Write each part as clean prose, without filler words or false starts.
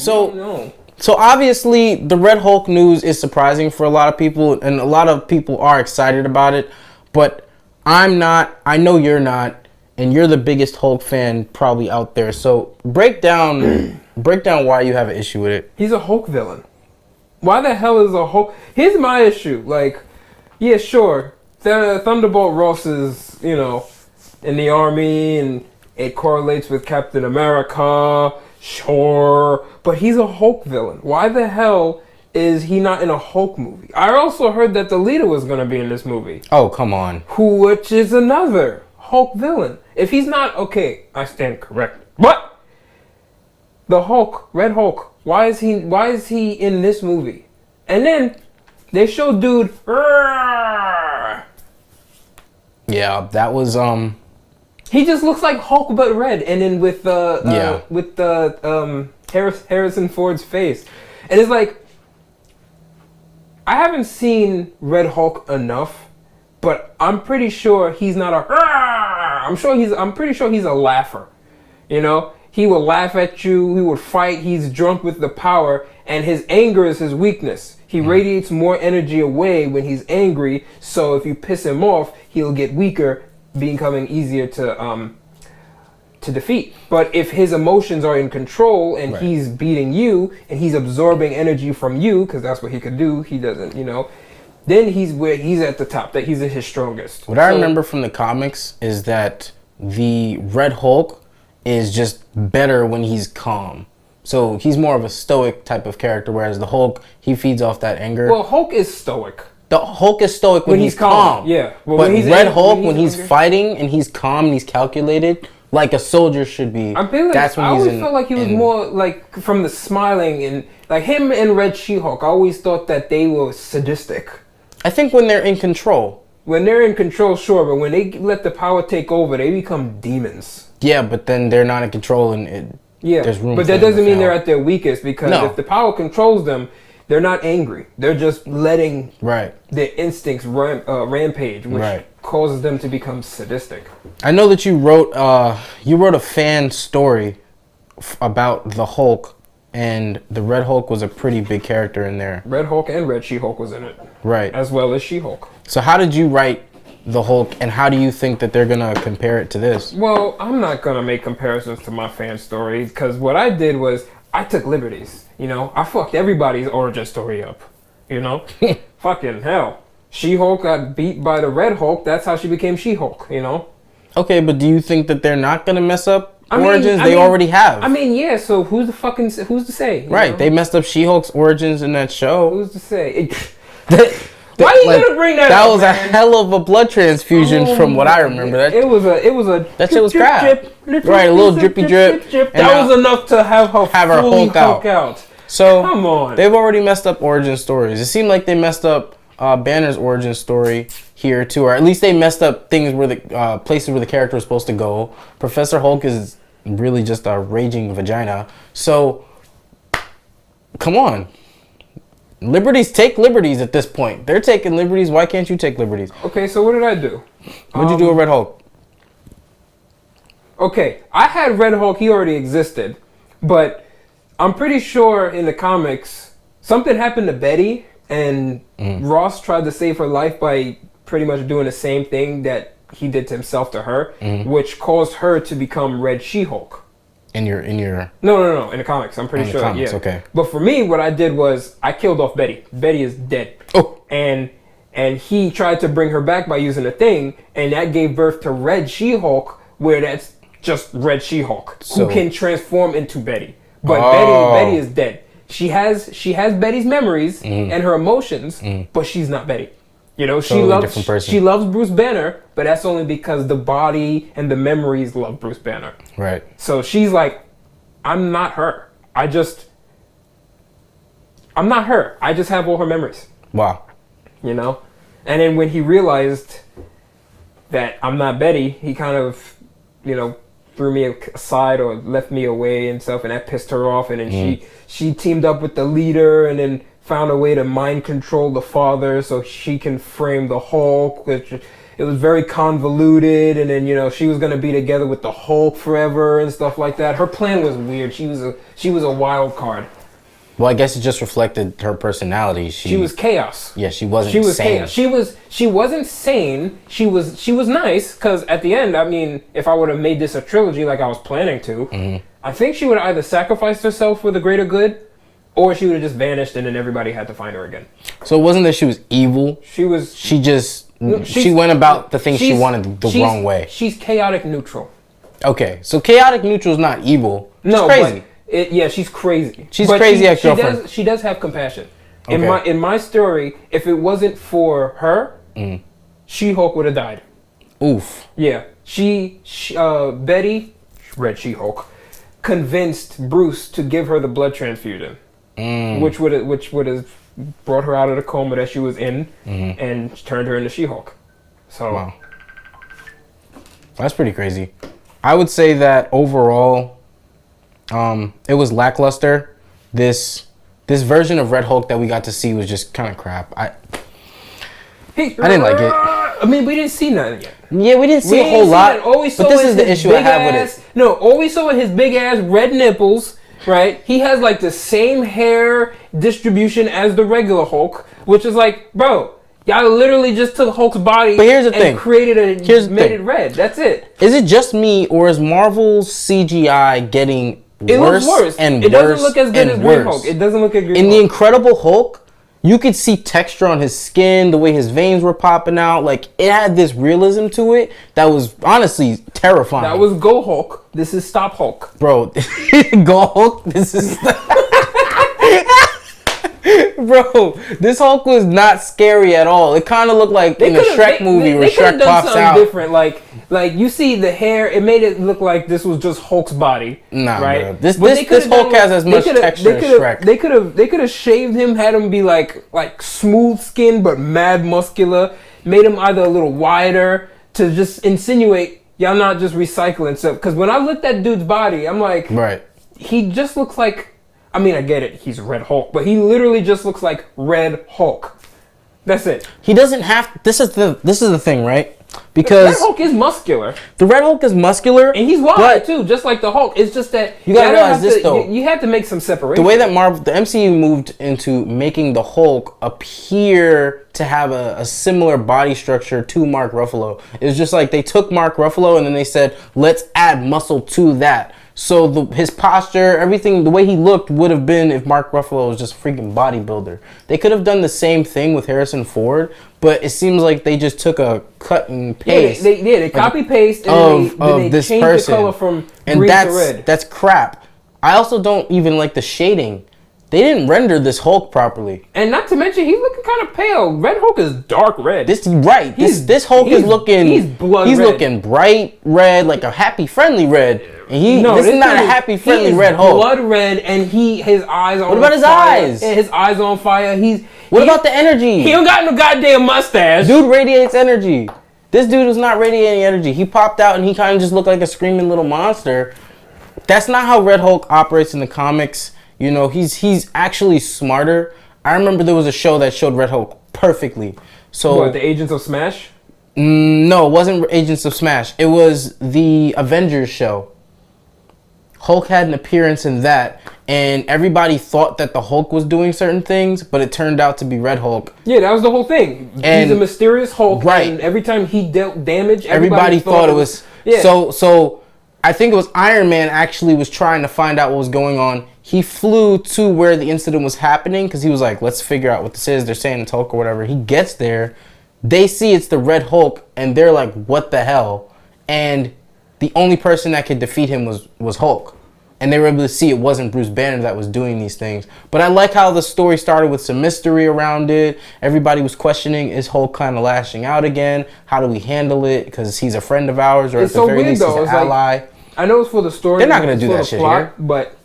So obviously the Red Hulk news is surprising for a lot of people, and a lot of people are excited about it, but I'm not. I know you're not, and you're the biggest Hulk fan probably out there. So break down why you have an issue with it. He's a Hulk villain. Why the hell is a Hulk? Here's my issue. Like, yeah, sure, Thunderbolt Ross is, you know, in the army and it correlates with Captain America. Sure, but he's a Hulk villain. Why the hell is he not in a Hulk movie? I also heard that the leader was going to be in this movie. Oh, come on. Which is another Hulk villain. If he's not, okay, I stand corrected. But the Hulk, Red Hulk, why is he in this movie? And then they show dude. Yeah, that was He just looks like Hulk but red, and then with Harrison Ford's face, and it's like I haven't seen Red Hulk enough, but I'm pretty sure he's not a. I'm pretty sure he's a laugher. You know, he will laugh at you. He would fight. He's drunk with the power, and his anger is his weakness. He radiates more energy away when he's angry. So if you piss him off, he'll get weaker, becoming easier to defeat. But if his emotions are in control and he's beating you and he's absorbing energy from you, because that's what he could do, he doesn't, you know, then he's at the top, that he's at his strongest. What I remember from the comics is that the Red Hulk is just better when he's calm. So he's more of a stoic type of character, whereas the Hulk, he feeds off that anger. Well, Hulk is stoic. The Hulk is stoic when he's calm. Yeah. Well, but Red Hulk, when he's fighting and he's calm and he's calculated, like a soldier should be. I always felt like he was more like from the smiling and like him and Red She-Hulk. I always thought that they were sadistic. I think when they're in control. When they're in control, sure, but when they let the power take over, they become demons. Yeah, but then they're not in control and there's room. But that doesn't mean they're at their weakest, because if the power controls them, they're not angry. They're just letting their instincts rampage, which causes them to become sadistic. I know that you wrote a fan story about the Hulk, and the Red Hulk was a pretty big character in there. Red Hulk and Red She-Hulk was in it. Right. As well as She-Hulk. So how did you write the Hulk, and how do you think that they're going to compare it to this? Well, I'm not going to make comparisons to my fan story, because what I did was I took liberties. You know, I fucked everybody's origin story up. You know? Fucking hell. She-Hulk got beat by the Red Hulk. That's how she became She-Hulk, you know? Okay, but do you think that they're not going to mess up origins? They already have. I mean, yeah, so who's to say? Right, know? They messed up She-Hulk's origins in that show. Who's to say? Why are you gonna bring that up? That was a hell of a blood transfusion from what I remember. That it was a that shit was crap. Right, a little drippy drip. That was enough to have her Hulk out. So come on, they've already messed up origin stories. It seemed like they messed up Banner's origin story here too, or at least they messed up things where the places where the character was supposed to go. Professor Hulk is really just a raging vagina. So come on. Take liberties at this point. They're taking liberties. Why can't you take liberties? Okay, so what did I do? What'd you do with Red Hulk? Okay, I had Red Hulk. He already existed. But I'm pretty sure in the comics, something happened to Betty, and Ross tried to save her life by pretty much doing the same thing that he did to himself to her, which caused her to become Red She-Hulk. In your No, in the comics, I'm pretty sure. Comics, yeah. Okay. But for me, what I did was I killed off Betty. Betty is dead. Oh. And he tried to bring her back by using a thing, and that gave birth to Red She-Hulk, where that's just Red She-Hulk, who can transform into Betty. But Betty is dead. She has Betty's memories and her emotions, but she's not Betty. You know, she loves Bruce Banner, but that's only because the body and the memories love Bruce Banner. Right. So she's like, I'm not her. I'm not her. I just have all her memories. Wow. You know? And then when he realized that I'm not Betty, he kind of, you know, threw me aside or left me away and stuff, and that pissed her off. And then she teamed up with the leader and then found a way to mind control the father so she can frame the Hulk. It it was very convoluted, and then she was gonna be together with the Hulk forever and stuff like that. Her plan was weird. She was a wild card. Well, I guess it just reflected her personality. She was chaos. Yeah, she wasn't. She was sane. chaos. She wasn't sane. She was nice, because at the end, I mean, if I would have made this a trilogy like I was planning to, I think she would have either sacrificed herself for the greater good, or she would have just vanished, and then everybody had to find her again. So it wasn't that she was evil. She went about the things she wanted the wrong way. She's chaotic neutral. Okay, so chaotic neutral is not evil. No, it's crazy. She's crazy. She's crazy ex-girlfriend. She does have compassion. Okay. In my story, if it wasn't for her, She-Hulk would have died. Oof. Yeah, Betty, Red She-Hulk, convinced Bruce to give her the blood transfusion, which would have brought her out of the coma that she was in, and turned her into She-Hulk. So, wow, that's pretty crazy. I would say that overall, it was lackluster. This version of Red Hulk that we got to see was just kind of crap. I didn't like it. I mean, we didn't see nothing yet. Yeah, we didn't see a whole lot. But this is the issue I have with it. No, all we saw was his big ass red nipples, right? He has like the same hair distribution as the regular Hulk, which is like, bro, y'all literally just took Hulk's body and created made it red. That's it. Is it just me, or is Marvel's CGI getting worse? It looks worse. And it doesn't look as good as Green Hulk. It doesn't look as good. In the Incredible Hulk, you could see texture on his skin, the way his veins were popping out. Like, it had this realism to it that was honestly terrifying. That was Go Hulk. This is Stop Hulk. Bro, Go Hulk? This is... Bro, this Hulk was not scary at all. It kind of looked like in a Shrek movie where Shrek pops out. Different. Like you see the hair, it made it look like this was just Hulk's body. Nah, right? Bro. This Hulk has as much texture as Shrek. They could have shaved him, had him be like smooth skin but mad muscular. Made him either a little wider to just insinuate y'all not just recycling stuff. Because when I looked at dude's body, I'm like, right, he just looks like. I mean, I get it. He's Red Hulk, but he literally just looks like Red Hulk. That's it. He doesn't have. This is the thing, right? Because Red Hulk is muscular. The Red Hulk is muscular, and he's wide too, just like the Hulk. It's just that you gotta realize this though. You have to make some separation. The way that the MCU moved into making the Hulk appear to have a similar body structure to Mark Ruffalo, is just like they took Mark Ruffalo and then they said, let's add muscle to that. So his posture, everything, the way he looked would have been if Mark Ruffalo was just a freaking bodybuilder. They could have done the same thing with Harrison Ford, but it seems like they just took a cut and paste. Yeah, they copy paste and they this changed person. The color from and green to red. That's crap. I also don't even like the shading. They didn't render this Hulk properly. And not to mention, he's looking kind of pale. Red Hulk is dark red. This Hulk is looking... He's blood red. He's looking bright red, like a happy, friendly red. And this is not a happy, friendly red Hulk. Blood red, and his eyes on fire. What about his eyes? And his eyes on fire. What about the energy? He don't got no goddamn mustache. Dude radiates energy. This dude is not radiating energy. He popped out and he kind of just looked like a screaming little monster. That's not how Red Hulk operates in the comics. You know, he's actually smarter. I remember there was a show that showed Red Hulk perfectly. So what, the Agents of Smash? No, it wasn't Agents of Smash. It was the Avengers show. Hulk had an appearance in that, and everybody thought that the Hulk was doing certain things, but it turned out to be Red Hulk. Yeah, that was the whole thing. He's a mysterious Hulk, right? And every time he dealt damage, everybody thought it was. Yeah. So I think it was Iron Man actually was trying to find out what was going on. He flew to where the incident was happening because he was like, let's figure out what this is. They're saying it's Hulk or whatever. He gets there. They see it's the Red Hulk, and they're like, what the hell? And the only person that could defeat him was Hulk. And they were able to see it wasn't Bruce Banner that was doing these things. But I like how the story started with some mystery around it. Everybody was questioning, is Hulk kind of lashing out again? How do we handle it? Because he's a friend of ours, or at the very least he's an ally. Like, I know it's for the story. They're not going to do that shit here. But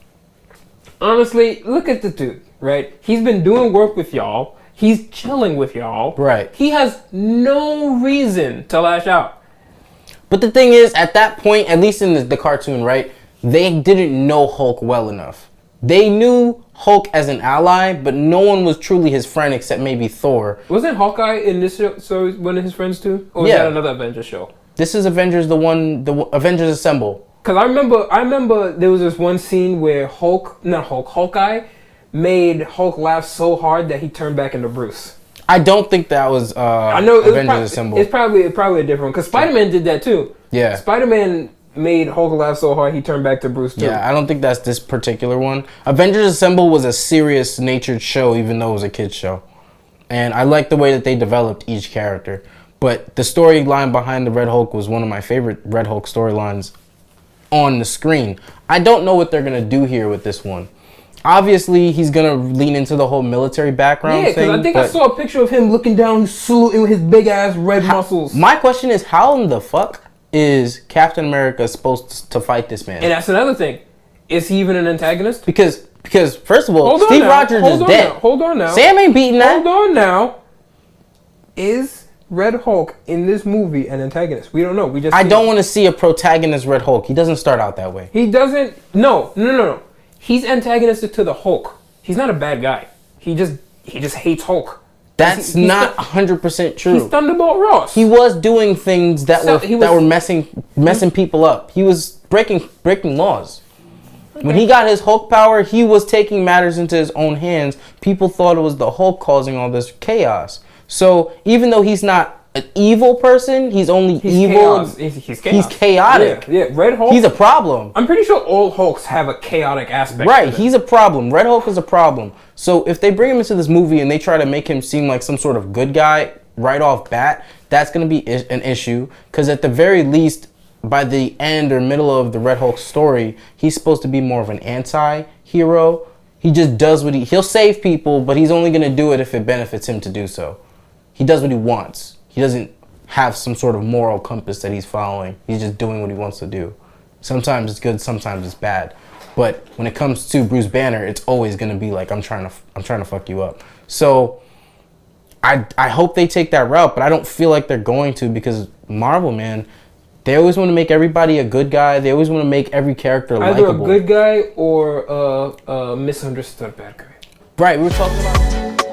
honestly, look at the dude, right? He's been doing work with y'all. He's chilling with y'all. Right. He has no reason to lash out. But the thing is, at that point, at least in the cartoon, right, they didn't know Hulk well enough. They knew Hulk as an ally, but no one was truly his friend except maybe Thor. Wasn't Hawkeye in this show so one of his friends too? Or was that another Avengers show? This is Avengers, the Avengers Assemble. Cause I remember there was this one scene where Hawkeye made Hulk laugh so hard that he turned back into Bruce. I don't think that was I know Avengers Assemble. It's probably a different one. Cause Spider-Man did that too. Yeah. Spider-Man made Hulk laugh so hard he turned back to Bruce too. Yeah, I don't think that's this particular one. Avengers Assemble was a serious natured show, even though it was a kid's show. And I like the way that they developed each character. But the storyline behind the Red Hulk was one of my favorite Red Hulk storylines on the screen. I don't know what they're going to do here with this one. Obviously, he's going to lean into the whole military background thing. Yeah, because I think I saw a picture of him looking down, saluting with his big-ass red muscles. My question is, how in the fuck is Captain America supposed to fight this man? And that's another thing. Is he even an antagonist? Because first of all, Steve Rogers is dead. Hold on now. Sam ain't beating that. Hold on now. Is Red Hulk in this movie an antagonist? We don't know. I don't want to see a protagonist Red Hulk. He doesn't start out that way. He doesn't. No. He's antagonistic to the Hulk. He's not a bad guy. He just hates Hulk. That's not 100% true. He's Thunderbolt Ross. He was doing things that were messing people up. He was breaking laws. Okay. When he got his Hulk power, he was taking matters into his own hands. People thought it was the Hulk causing all this chaos. So even though he's not an evil person, he's evil. Chaos. He's chaos. He's chaotic. Yeah, Red Hulk. He's a problem. I'm pretty sure all Hulks have a chaotic aspect. Right, he's a problem. Red Hulk is a problem. So if they bring him into this movie and they try to make him seem like some sort of good guy right off bat, that's going to be an issue. Because at the very least, by the end or middle of the Red Hulk story, he's supposed to be more of an anti-hero. He just does what he'll save people, but he's only going to do it if it benefits him to do so. He does what he wants. He doesn't have some sort of moral compass that he's following. He's just doing what he wants to do. Sometimes it's good, sometimes it's bad. But when it comes to Bruce Banner, it's always gonna be like, I'm trying to fuck you up. So I hope they take that route, but I don't feel like they're going to, because Marvel, man, they always want to make everybody a good guy. They always want to make every character likable. Either a good guy or a misunderstood bad guy. Right, we were talking about